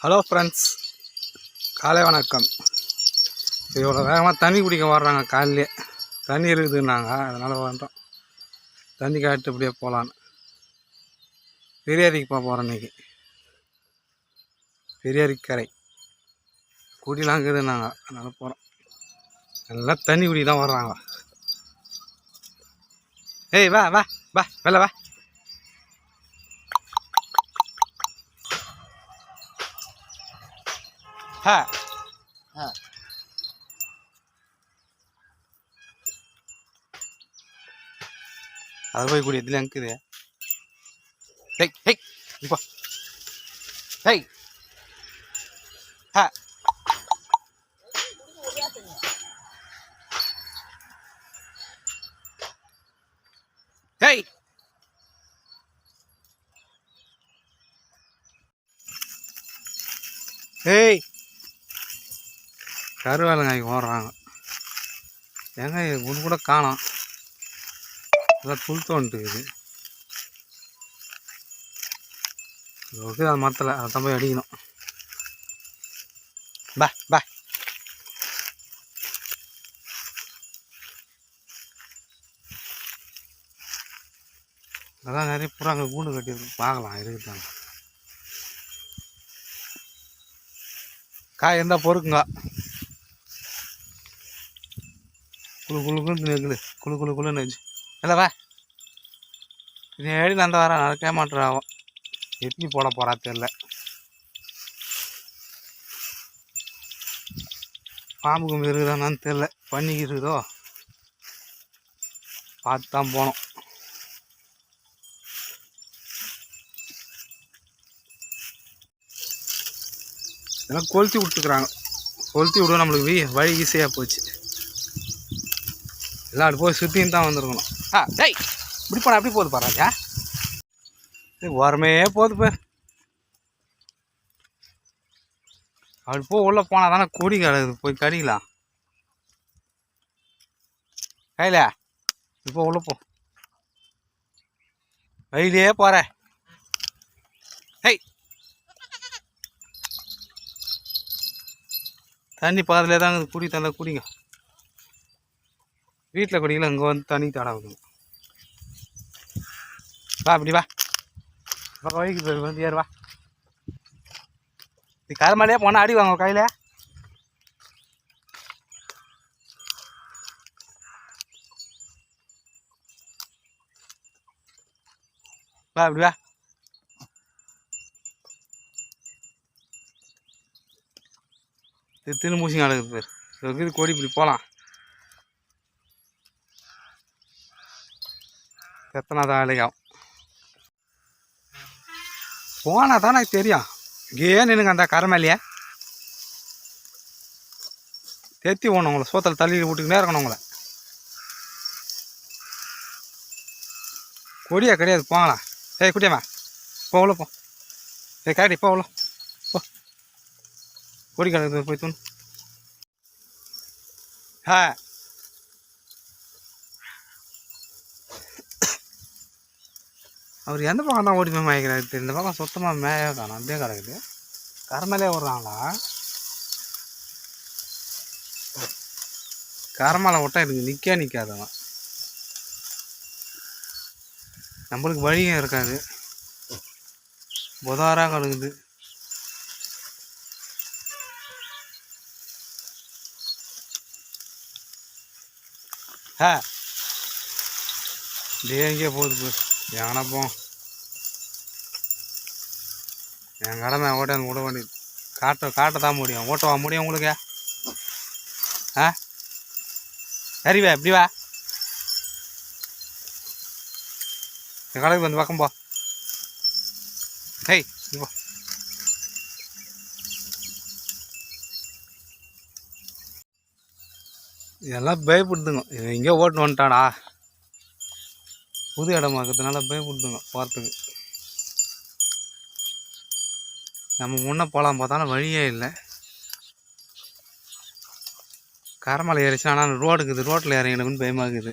Hello friends, காலை வணக்கம். இவ்வளோ வேகமாக தண்ணி குடிக்க வர்றாங்க. காலையிலே தண்ணி இருக்குதுன்னாங்க, அதனால் வந்துட்டோம். தண்ணி காட்டு இப்படியே போகலான்னு. பெரியாரிக்கு போகிறோம் இன்றைக்கி. பெரியாரிக்கரை குடிலாம் இருக்குதுன்னாங்க, அதனால் போகிறோம். எல்லாம் தண்ணி குடி தான் வர்றாங்க. ஏய் வா வா வா வெளில வா. ஹா ஆ அது போய் கூடிய இதில் அங்குது. ஹெய் ஹெய் இப்போ ஹெய் ஹா ஹெய் ஹேய் கருவேலங்காய்க்கு ஓடுறாங்க. ஏங்க ஒன்று கூட காணோம். அதான் புல் தோண்டுக்குது. ஓகே, அது மரத்தில் அதை போய் அடிக்கணும். பா பா அதான் நிறைய புறாங்க கூண்டு கட்டி பார்க்கலாம் இருக்குதாங்க. காய் இருந்தால் பொறுக்குங்க. குழு குழு குழுன்னு இருக்குது. குழு குழு குழுன்னு வச்சு இல்லை வா. இது ஏடி நந்த வர நடக்கவே மாட்டேறாகும். எப்படி போட போகிறா தெரில. பாம்பு கும்பி இருக்குதான்னு தெரில. பண்ணிக்கு இருக்குதோ பார்த்து தான் போனோம். இதெல்லாம் கொளுத்தி விட்டுக்கிறாங்க. கொளுத்தி விடுவோம், நம்மளுக்கு வழி ஈஸியாக போச்சு. எல்லாம் அப்படி போய் சுற்றின்னு தான் வந்துருக்கணும். டேய் இப்படி போனால் அப்படி போகுது பாராஜா. ஓரமே போகுது பேர். அப்படி போ, உள்ளே போனால் தானே கொடி கிடக்குது, போய் கடிக்கலாம் கையில். இப்போ உள்ளே போ, வழியிலே போகிற. ஹெய் தண்ணி பக்கத்துலேயே தாங்க குடி தந்தா குடிங்க. வீட்டில் குடிக்கல, இங்கே வந்து தண்ணி தடாவுதுங்க. வா அப்படி வா. பக்கம் வழிக்கு வந்து ஏறு வா. இது கருமலையே போனால் அடி வாங்க கையில். வா அப்படி வா. இது திருமூசி நடக்குது பேர். இது கொடி இப்படி போகலாம். எத்தனை தான் வேலைக்காகும் போனால் தான் எனக்கு தெரியும். இங்கேயே நின்னுங்க அந்த கரை மேலேயே தேத்தி போகணும். உங்களை சோத்தில் தள்ளி விட்டுக்கினே இருக்கணும். உங்களை கொடியா கிடையாது, போங்களா. ஏய் குட்டியாம்மா போ உள்ள போ. ஏய் காடி போ உள்ள போ. கொடி கிடக்குது போய் தூண். அவர் எந்த பக்கம் தான் ஓடி போய் மேய்க்கிறாரு. இந்த பக்கம் சுத்தமாக மேய காணும், அப்படியே கிடக்குது. கரமலே விட்றாங்களா? கரமலை விட்டா எனக்கு நிற்காதவன். நம்மளுக்கு வழியும் இருக்காது, புதாராக கிடக்குது. எங்கேயே போகுது போய் எங்கன்னா போ. என் கடமை ஓட்டாந்து விட வேண்டியது. காட்ட தான் முடியும். ஓட்டவா முடியும் உங்களுக்கு? சரிவா எப்படி வா. என் கடைக்கு வந்து பக்கம் போ. ஹேய் போ. இதெல்லாம் பயப்படுதுங்க. எங்கேயோ ஓட்டுன்னு வந்துட்டாடா. புது இடமா இருக்கிறதுனால பயப்படுதுங்க போகிறதுக்கு. நம்ம முன்னே போகலாம் பார்த்தாலும் வழியே இல்லை. கரமலை ஏறிச்சு, ஆனால் ரோடு இருக்குது. ரோட்டில் இறங்கிடும்னு பயமாகுது.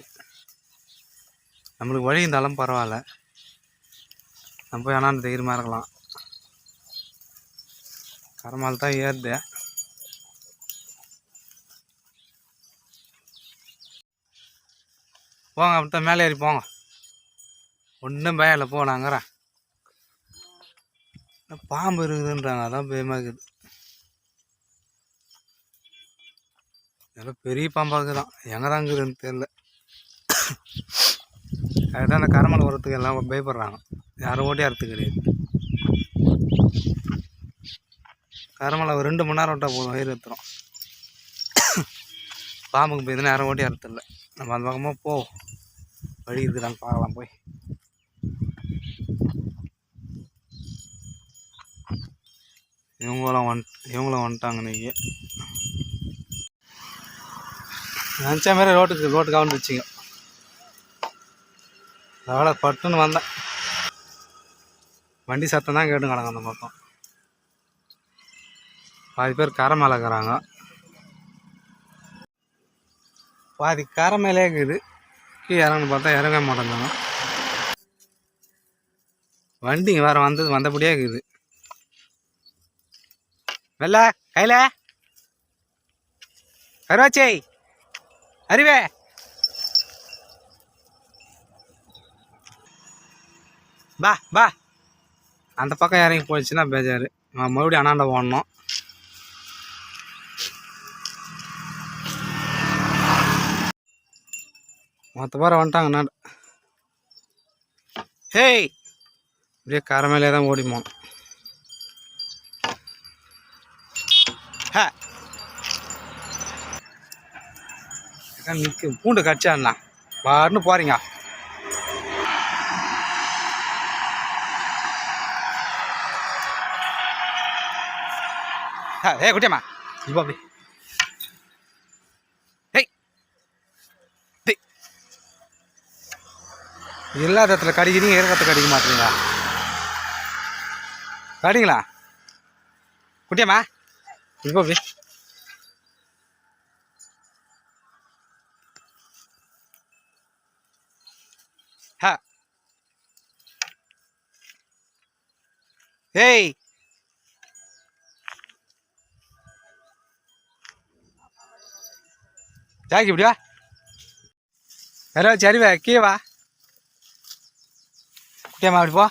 நம்மளுக்கு வழி இருந்தாலும் பரவாயில்ல, நம்ம போய் ஆனால் தைரியமாக இருக்கலாம். கரமால் தான் ஏறுது. போங்க அப்படித்தான் மேலே ஏறி போங்க, ஒன்றும் பயம் இல்லை. போனாங்கிறேன் பாம்பு இருக்குதுன்றாங்க, அதான் பயமாக இருக்குது. எல்லாம் பெரிய பாம்பாக தான், எங்கே தான் இருக்குதுன்னு தெரில. அதுதான் அந்த கரமலை வரத்துக்கு எல்லாம் பயப்படுறாங்க, யாரும் ஓட்டி அறுத்து கிடையாது. கரமலை ஒரு 2 மணி நேரம் விட்டால் போதும், வயிறு எடுத்துரும். பாம்புக்கு போய் யாரும் ஓட்டி அறுத்தில்லை. நம்ம அந்த பக்கமாக வழி இருக்குதான்னு பார்க்கலாம் போய். இவங்களும் வந்துட்டாங்க. இன்றைக்கி நினச்ச மாதிரி ரோட்டுக்கு வந்துச்சுங்க. அதனால் பட்டுன்னு வந்தேன். வண்டி சத்தம் தான் கேட்டு கிடங்க. அந்த பக்கம் பாதி பேர் கரை மேலே இருக்கிறாங்க, பாதி கரை மேலே இருக்குது. கீழே இறங்கன்னு பார்த்தா இறங்க மாட்டேங்கிறாங்க. வண்டிங்க வேறு வந்தபடியே இருக்குது. வெள்ள கையில் கருவாச்சி அறிவே பா அந்த பக்கம் இறங்கி போயிடுச்சுன்னா பேஜாரு. மறுபடியும் அண்ணாண்ட ஓடணும். மொத்த பேரை வந்துட்டாங்க. நான் ஹேய் இப்படியே கரை மேலே தான் ஓடி போனோம். நிற்க பூண்டு கடிச்சாண்ணா பாருன்னு போறீங்க. ஏ குட்டியம்மா இப்போ அப்படி இல்லாத இடத்துல கடிக்கிறீங்க, இருக்கிறத கடிக்க மாட்டீங்களா? கடிங்களா குட்டியம்மா இப்போ அப்படி ஏய் ஜாக்கி இப்படியா யாராவது சரிவா கீவா குட்டியம்மா அப்படி போ.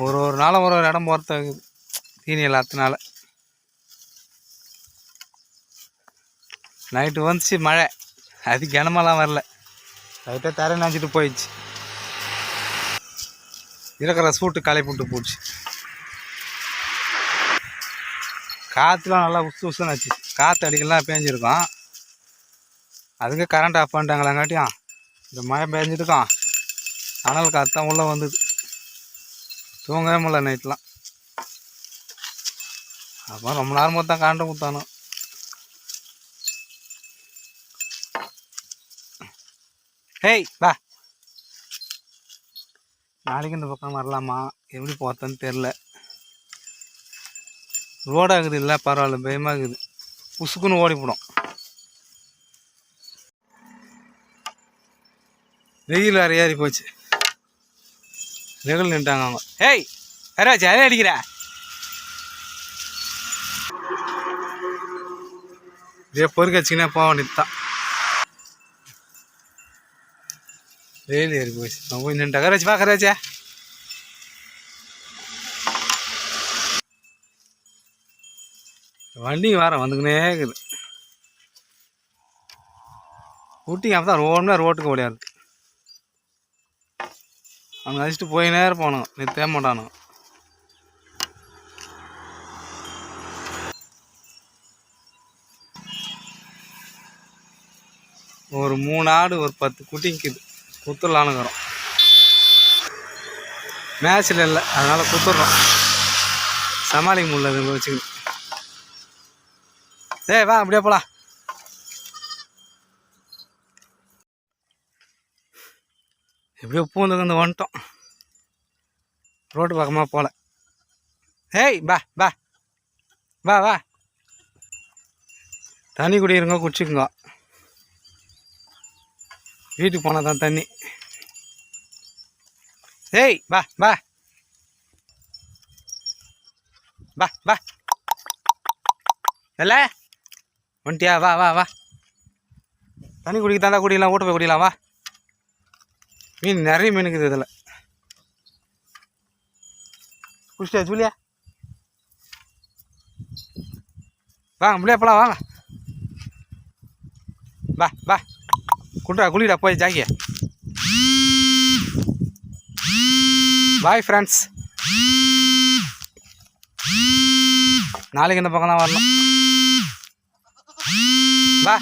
ஒரு நாளும் ஒரு இடம் போகிறது தீனி எல்லாத்தினால. நைட்டு வந்துச்சு மழை, அது கனமெல்லாம் வரல, லைட்டாக தரை நினச்சிட்டு போயிடுச்சு. இருக்கிற சூட்டு களைப்புட்டு போச்சு. காற்றுலாம் நல்லா உசுன்னு வச்சு, காற்று அடிக்கலாம் பேஞ்சிருக்கோம். அதுக்கு கரண்ட் ஆஃப் பண்ணிட்டாங்களாங்காட்டியும் இந்த மழை பேஞ்சிருக்கோம். அனல் காற்று தான் உள்ளே வந்தது, தூங்கவே முடியல நைட்லாம். அப்புறம் ரொம்ப நேரமாக தான் கரண்ட்டு கொடுத்தானோ. ஹேய் வா, நாளைக்கு இந்த பக்கம் வரலாமா, எப்படி போகிறதுன்னு தெரில. ரோடாகுது இல்லை பரவாயில்ல, பயமாக இருக்குது, புசுக்குன்னு ஓடிப்படும். வெயில் வேறு ஏறி போச்சு, வெயில் நின்ட்டாங்க அவங்க. ஹேய் யாராச்சு அதே அடிக்கிற இதே பொறுக்கச்சிங்கன்னா போக வேண்டியதுதான். வெயில் ஏறி போச்சு, நான் போய் நின்ட்டா. கராச்சி வா கராச்சா. வண்டிங்க வேறு வந்துக்கினே இருக்குது. ஊட்டிங்க அப்போ தான் ரோட்டுக்கு ஓடியாது. அவங்க அழைச்சிட்டு போயினே இருப்பானுங்க, நிறுத்தவே மாட்டானுங்க. ஒரு 3 ஆடு ஒரு 10 குட்டிக்குது, குத்துடலானுங்கிறோம். மேட்சில் இல்லை அதனால் குத்துடுறோம், சமாளிக்க முடியல வச்சுக்கிட்டு. ஏய் வா அப்படியே போகலாம். எப்படியோ பூந்துக்கு வந்துட்டோம், ரோட்டு பக்கமாக போகல. ஏய் பா பா வா வா, தண்ணி குடிக்கிறங்க குடிச்சுக்குங்க, வீட்டுக்கு போனால் தான் தண்ணி. ஏய் வா வா வா வா இல்லை வந்துட்டியா வா வா வா தண்ணி குடிக்க தாண்டா குடிக்கலாம் வீட்டு போய் குடிக்கலாம் வா மீன் நிறைய மீன் இருக்குது இதில் குடிச்சிட்டியா ஜூலியா வாங்க முடியா போலாம் வாங்க வா வா குண்டா குளிடா போய் ஜாக்கிய பாய் ஃப்ரெண்ட்ஸ் நாளைக்கு இந்த பக்கம் தான் வரலாம் வா